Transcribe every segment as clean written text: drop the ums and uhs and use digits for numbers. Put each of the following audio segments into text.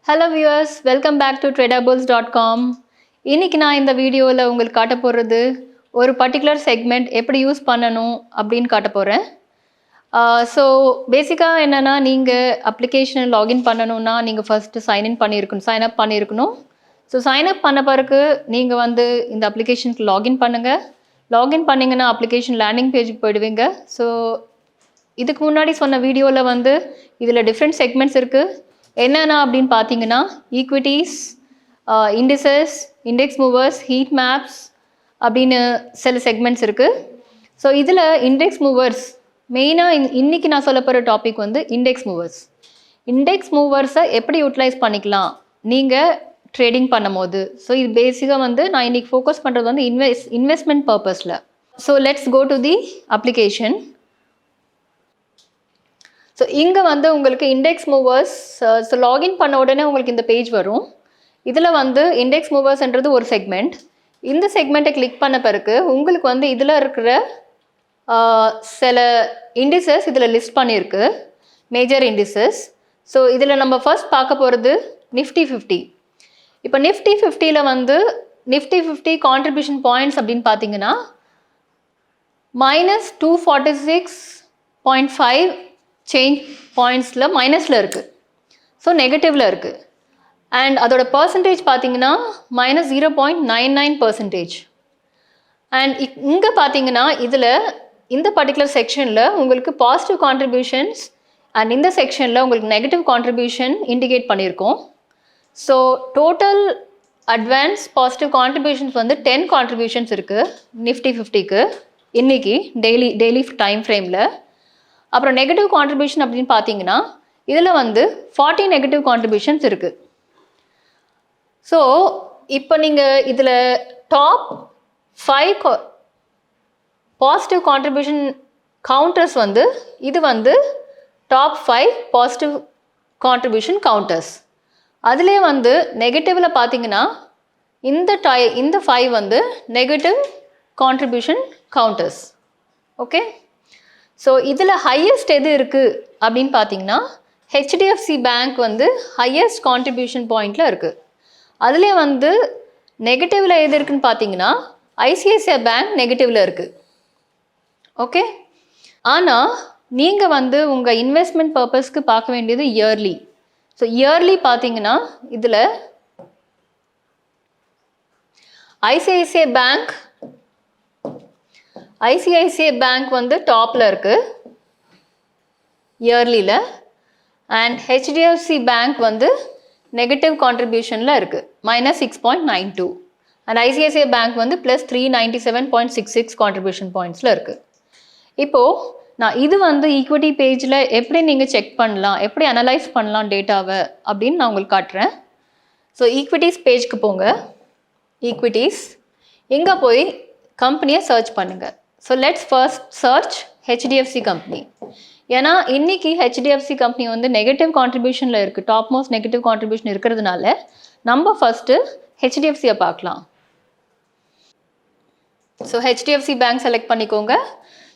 Hello viewers, welcome back to tradeables.com. இன்னைக்கு நான் இந்த வீடியோவில் உங்களுக்கு காட்ட போகிறது ஒரு பர்டிகுலர் செக்மெண்ட் எப்படி யூஸ் பண்ணணும் அப்படின்னு காட்ட போகிறேன். ஸோ பேசிக்காக என்னென்னா நீங்கள் அப்ளிகேஷனை லாகின் பண்ணணுன்னா நீங்கள் ஃபஸ்ட்டு சைன்அப் பண்ணியிருக்கணும். ஸோ சைன்அப் பண்ண பிறகு நீங்கள் வந்து இந்த அப்ளிகேஷனுக்கு லாகின் பண்ணுங்கள். லாகின் பண்ணிங்கன்னா அப்ளிகேஷன் லேண்டிங் பேஜுக்கு போயிடுவீங்க. ஸோ இதுக்கு முன்னாடி சொன்ன வீடியோவில் வந்து இதில் டிஃப்ரெண்ட் செக்மெண்ட்ஸ் இருக்குது. என்னென்ன அப்படின்னு பார்த்தீங்கன்னா equities, indices, index movers, heat maps அப்படின்னு சில செக்மெண்ட்ஸ் இருக்குது. ஸோ இதில் இண்டெக்ஸ் மூவர்ஸ் மெயினாக இன்றைக்கி நான் சொல்ல போகிற டாபிக் வந்து இண்டெக்ஸ் மூவர்ஸ். இண்டெக்ஸ் மூவர்ஸை எப்படி யூட்டிலைஸ் பண்ணிக்கலாம் நீங்கள் ட்ரேடிங் பண்ணும் போது. ஸோ இது பேசிக்காக வந்து நான் இன்றைக்கி ஃபோக்கஸ் பண்ணுறது வந்து இன்வெஸ்ட்மெண்ட் பர்பஸில். So let's go to the application. So இங்கே வந்து உங்களுக்கு இண்டெக்ஸ் மூவர்ஸ், ஸோ லாகின் பண்ண உடனே உங்களுக்கு இந்த பேஜ் வரும். இதில் வந்து இண்டெக்ஸ் மூவர்ஸ்ன்றது ஒரு செக்மெண்ட். இந்த செக்மெண்ட்டை கிளிக் பண்ண பிறகு உங்களுக்கு வந்து இதில் இருக்கிற சில இண்டிசஸ் இதில் லிஸ்ட் பண்ணியிருக்கு, மேஜர் இண்டிசஸ். ஸோ இதில் நம்ம ஃபர்ஸ்ட் பார்க்க போகிறது நிஃப்டி 50. இப்போ நிஃப்டி 50ல் வந்து நிஃப்டி 50 கான்ட்ரிபியூஷன் பாயிண்ட்ஸ் அப்படின்னு பார்த்தீங்கன்னா -246.5 சேஞ்ச் பாயிண்ட்ஸில் மைனஸில் இருக்குது. ஸோ நெகட்டிவில் இருக்குது. அண்ட் அதோட பர்சன்டேஜ் பார்த்தீங்கன்னா -0.99%. அண்ட் இங்கே பார்த்தீங்கன்னா இதில் இந்த பர்டிகுலர் செக்ஷனில் உங்களுக்கு பாசிட்டிவ் கான்ட்ரிபியூஷன்ஸ் அண்ட் இந்த செக்ஷனில் உங்களுக்கு நெகட்டிவ் கான்ட்ரிபியூஷன் இண்டிகேட் பண்ணியிருக்கோம். So total advance positive contributions வந்து 10 கான்ட்ரிபியூஷன்ஸ் இருக்குது நிஃப்டி 50க்கு இன்றைக்கி டெய்லி டைம் ஃப்ரேமில். அப்புறம் நெகட்டிவ் கான்ட்ரிபியூஷன் அப்படின்னு பார்த்தீங்கன்னா இதில் வந்து 40 நெகட்டிவ் கான்ட்ரிபியூஷன்ஸ் இருக்குது. ஸோ இப்போ நீங்கள் இதில் டாப் 5 பாசிட்டிவ் கான்ட்ரிபியூஷன் கவுண்டர்ஸ் வந்து இது வந்து டாப் 5 பாசிட்டிவ் கான்ட்ரிபியூஷன் கவுண்டர்ஸ். அதிலே வந்து நெகட்டிவில் பார்த்தீங்கன்னா இந்த 5 வந்து negative contribution counters. Okay, so இதில் ஹையஸ்ட் எது இருக்குது அப்படின்னு பார்த்தீங்கன்னா ஹெச்டிஎஃப்சி பேங்க் வந்து ஹையஸ்ட் கான்ட்ரிபியூஷன் பாயிண்டில் இருக்குது. அதிலே வந்து நெகட்டிவில் எது இருக்குதுன்னு பார்த்தீங்கன்னா ஐசிஐசிஐ பேங்க் நெகட்டிவில் இருக்குது. ஓகே, ஆனால் நீங்கள் வந்து உங்கள் இன்வெஸ்ட்மெண்ட் பர்பஸ்க்கு பார்க்க வேண்டியது இயர்லி. ஸோ இயர்லி பார்த்தீங்கன்னா இதில் ஐசிஐசிஐ பேங்க் வந்து டாப்பில் இருக்குது இயர்லியில். அண்ட் ஹெச்டிஎஃப்சி பேங்க் வந்து நெகட்டிவ் கான்ட்ரிபியூஷனில் இருக்குது -6.92. அண்ட் ஐசிஐசிஐ பேங்க் வந்து +397.66 கான்ட்ரிபியூஷன் பாயிண்ட்ஸில் இருக்குது. இப்போது நான் இது வந்து ஈக்விட்டி பேஜில் எப்படி நீங்கள் செக் பண்ணலாம், எப்படி அனலைஸ் பண்ணலாம் டேட்டாவை அப்படின்னு நான் உங்களுக்கு காட்டுறேன். ஸோ ஈக்விட்டிஸ் பேஜ்க்கு போங்க. ஈக்விட்டிஸ் இங்கே போய் கம்பெனியை சர்ச் பண்ணுங்கள். So let's first search HDFC company. ஏன்னா இன்றைக்கி ஹெச்டிஎஃப்சி கம்பெனி வந்து நெகட்டிவ் கான்ட்ரிபியூஷனில் இருக்குது, டாப் மோஸ்ட் நெகட்டிவ் கான்ட்ரிபியூஷன் இருக்கிறதுனால நம்ம ஃபஸ்ட்டு ஹெச்டிஎஃப்சியை பார்க்கலாம். ஸோ ஹெச்டிஎஃப்சி பேங்க் செலக்ட் பண்ணிக்கோங்க.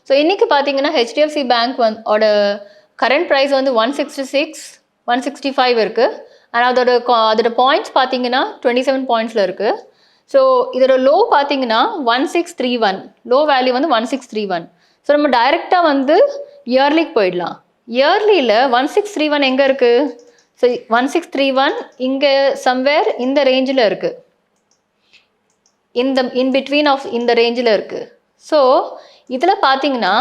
ஸோ இன்றைக்கி பார்த்தீங்கன்னா ஹெச்டிஎஃப்சி பேங்க் ஓட கரண்ட் ப்ரைஸ் வந்து 166, 165 இருக்குது. அண்ட் அதோட பாயிண்ட்ஸ் பார்த்தீங்கன்னா 27 பாயிண்ட்ஸில் இருக்குது. ஸோ இதோட லோ பார்த்தீங்கன்னா 1631, லோ வேல்யூ வந்து 1631. ஸோ நம்ம டைரெக்டாக வந்து இயர்லிக்கு போயிடலாம். இயர்லியில் 1631 எங்கே இருக்குது? ஸோ 1631 இங்கே சம்வேர் இந்த ரேஞ்சில் இருக்குது, இன் பிட்வீன் ஆஃப் இந்த ரேஞ்சில் இருக்குது. ஸோ இதில் பார்த்தீங்கன்னா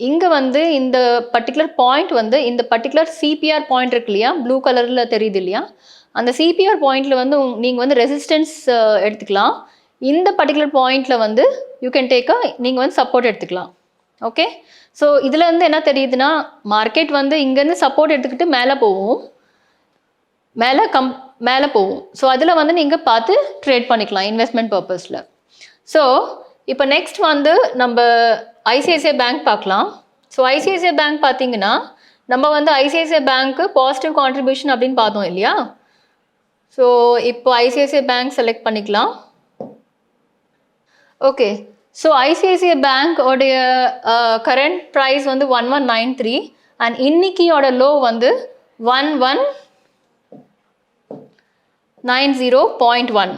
இங்கே வந்து இந்த பர்டிகுலர் பாயிண்ட் வந்து இந்த பர்டிகுலர் சிபிஆர் பாயிண்ட் இருக்கு இல்லையா, ப்ளூ கலரில் தெரியுது இல்லையா, அந்த சிபிஆர் பாயிண்டில் வந்து நீங்கள் வந்து ரெசிஸ்டன்ஸ் எடுத்துக்கலாம். இந்த பர்டிகுலர் பாயிண்டில் வந்து யூ கேன் நீங்கள் வந்து சப்போர்ட் எடுத்துக்கலாம். ஓகே, ஸோ இதில் வந்து என்ன தெரியுதுன்னா மார்க்கெட் வந்து இங்கேருந்து சப்போர்ட் எடுத்துக்கிட்டு மேலே போகும். ஸோ அதில் வந்து நீங்கள் பார்த்து ட்ரேட் பண்ணிக்கலாம் இன்வெஸ்ட்மெண்ட் பர்பஸில். ஸோ இப்போ நெக்ஸ்ட் வந்து நம்ம ஐசிஐசிஐ பேங்க் பார்க்கலாம். ஸோ ஐசிஐசிஐ பேங்க் பார்த்தீங்கன்னா நம்ம வந்து ஐசிஐசிஐ பேங்க்கு பாசிட்டிவ் கான்ட்ரிபியூஷன் அப்படின்னு பார்த்தோம் இல்லையா. ஸோ இப்போ ஐசிஐசிஐ பேங்க் செலக்ட் பண்ணிக்கலாம். ஓகே, ஸோ ஐசிஐசிஐ பேங்க் உடைய கரண்ட் ப்ரைஸ் வந்து 1193 அண்ட் இன்னைக்கியோட லோ வந்து 11 90.1.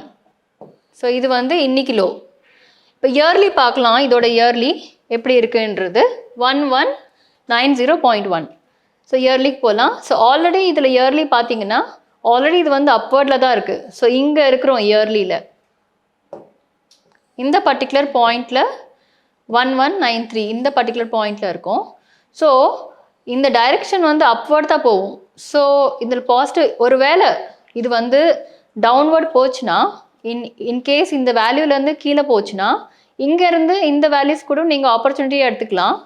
ஸோ இது வந்து இன்னைக்கு லோ. இப்போ இயர்லி பார்க்கலாம், இதோட இயர்லி எப்படி இருக்குன்றது 1190.1. ஸோ இயர்லிக்கு போகலாம். ஸோ ஆல்ரெடி இதில் இயர்லி பார்த்தீங்கன்னா ஆல்ரெடி இது வந்து அப்வர்டில் தான் இருக்குது. ஸோ இங்கே இருக்கிறோம் இயர்லியில், இந்த பர்டிகுலர் பாயிண்டில் 1193 இந்த பர்டிகுலர் பாயிண்டில் இருக்கும். ஸோ இந்த டைரெக்ஷன் வந்து அப்வர்ட் தான் போகும். ஸோ இதில் பாசிட்டிவ், ஒரு வேளை இது வந்து டவுன்வர்ட் போச்சுன்னா, இன்கேஸ் இந்த வேல்யூலேருந்து கீழே போச்சுன்னா இங்கேருந்து இந்த வேல்யூஸ் கூட நீங்கள் ஆப்பர்ச்சுனிட்டியாக எடுத்துக்கலாம்.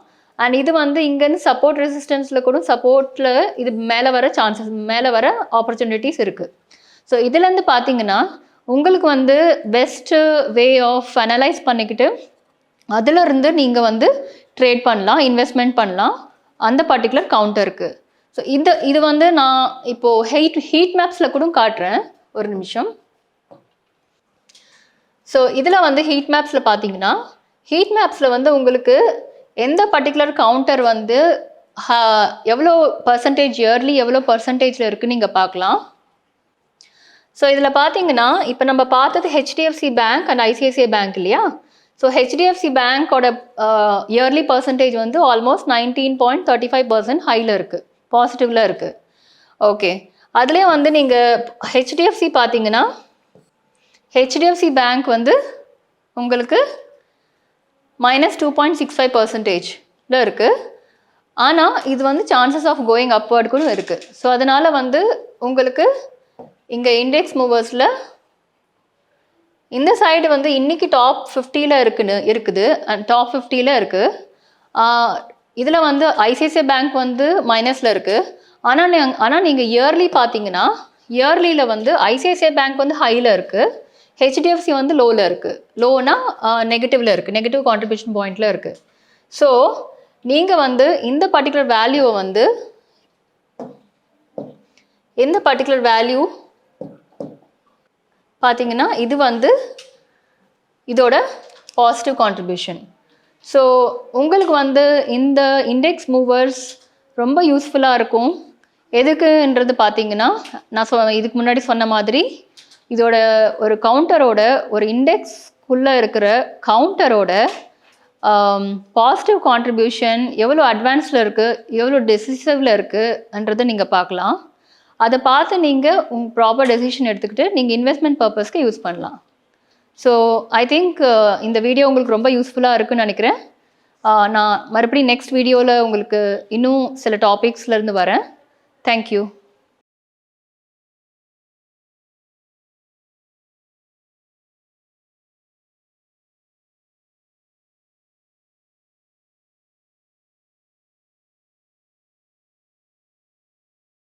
அண்ட் இது வந்து இங்கேருந்து சப்போர்ட் ரெசிஸ்டன்ஸில் கூட சப்போர்ட்டில் இது மேலே வர சான்சஸ், மேலே வர ஆப்பர்ச்சுனிட்டிஸ் இருக்குது. ஸோ இதுலேருந்து பார்த்தீங்கன்னா உங்களுக்கு வந்து பெஸ்ட்டு வே ஆஃப் அனலைஸ் பண்ணிக்கிட்டு அதிலிருந்து நீங்கள் வந்து ட்ரேட் பண்ணலாம், இன்வெஸ்ட்மெண்ட் பண்ணலாம் அந்த பர்டிகுலர் கவுண்டருக்கு. ஸோ இது வந்து நான் இப்போது ஹீட் மேப்ஸில் கூட காட்டுறேன், ஒரு நிமிஷம். ஸோ இதில் வந்து ஹீட் மேப்ஸில் பார்த்தீங்கன்னா ஹீட் மேப்ஸில் வந்து உங்களுக்கு எந்த பர்டிகுலர் கவுண்டர் வந்து எவ்வளோ பர்சன்டேஜ் இயர்லி எவ்வளோ பர்சன்டேஜில் இருக்குன்னு நீங்கள் பார்க்கலாம். ஸோ இதில் பார்த்தீங்கன்னா இப்போ நம்ம பார்த்தது HDFC bank and ICICI bank இல்லையா? ஸோ ஹெச்டிஎஃப்சி பேங்க்கோட இயர்லி பர்சன்டேஜ் வந்து ஆல்மோஸ்ட் 19.35% ஹையில் இருக்குது, பாசிட்டிவில் இருக்குது. ஓகே, அதுலேயே வந்து நீங்கள் ஹெச்டிஎஃப்சி பார்த்தீங்கன்னா ஹெச்டிஎஃப்சி பேங்க் வந்து உங்களுக்கு -2.65%ல இருக்குது. ஆனால் இது வந்து சான்சஸ் ஆஃப் கோயிங் அப்வர்ட் கூட இருக்குது. ஸோ அதனால் வந்து உங்களுக்கு இங்கே இண்டெக்ஸ் மூவர்ஸில் இந்த சைடு வந்து இன்றைக்கி டாப் 50ல் இருக்குது அண்ட் டாப் 50ல் இருக்குது. இதில் வந்து ஐசிஐசிஐ பேங்க் வந்து மைனஸில் இருக்குது. ஆனால் நீங்கள் இயர்லி பார்த்தீங்கன்னா இயர்லியில் வந்து ஐசிஐசிஐ பேங்க் வந்து ஹையில் இருக்குது, ஹெச்டிஎஃப்சி வந்து லோவில் இருக்குது. லோனா நெகட்டிவில் இருக்குது, நெகட்டிவ் கான்ட்ரிபியூஷன் பாயிண்டில் இருக்குது. ஸோ நீங்கள் வந்து இந்த பர்டிகுலர் வேல்யூவை வந்து எந்த பர்டிகுலர் வேல்யூ பார்த்தீங்கன்னா இது வந்து இதோட பாசிட்டிவ் கான்ட்ரிபியூஷன். ஸோ உங்களுக்கு வந்து இந்த இண்டெக்ஸ் மூவர்ஸ் ரொம்ப யூஸ்ஃபுல்லாக இருக்கும். எதுக்குன்றது பார்த்தீங்கன்னா நான் இதுக்கு முன்னாடி சொன்ன மாதிரி இதோட ஒரு கவுண்டரோட, ஒரு இண்டெக்ஸ்க்குள்ளே இருக்கிற கவுண்டரோட பாசிட்டிவ் கான்ட்ரிபியூஷன் எவ்வளோ அட்வான்ஸில் இருக்குது, எவ்வளோ டெசிசிவில் இருக்குன்றதை நீங்கள் பார்க்கலாம். அதை பார்த்து நீங்கள் உங்கள் ப்ராப்பர் டெசிஷன் எடுத்துக்கிட்டு நீங்கள் இன்வெஸ்ட்மெண்ட் பர்பஸ்க்கு யூஸ் பண்ணலாம். ஸோ ஐ திங்க் இந்த வீடியோ உங்களுக்கு ரொம்ப யூஸ்ஃபுல்லாக இருக்குன்னு நினைக்கிறேன். நான் மறுபடியும் நெக்ஸ்ட் வீடியோவில் உங்களுக்கு இன்னும் சில டாபிக்ஸ்லேருந்து வரேன். தேங்க்யூ.